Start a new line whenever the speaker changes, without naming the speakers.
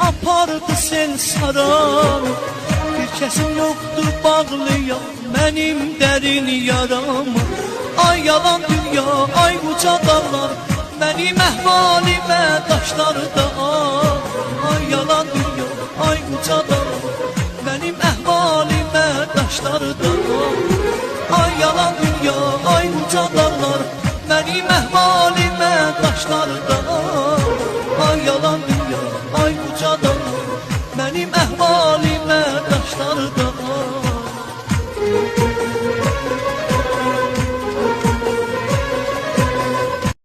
apardı sel saran. Bir kesim yoktur bağlayan benim derin yaramı. Ay yalan dünya, ay uca dağlar, benim ehvalime taşlar da ağır. Ay yalan dünya, ay uca dağlar, benim ehvalime taşlar da ağır. Ay yalan dünya, ay uca dağlar, benim ehvalime taşlar da ağır.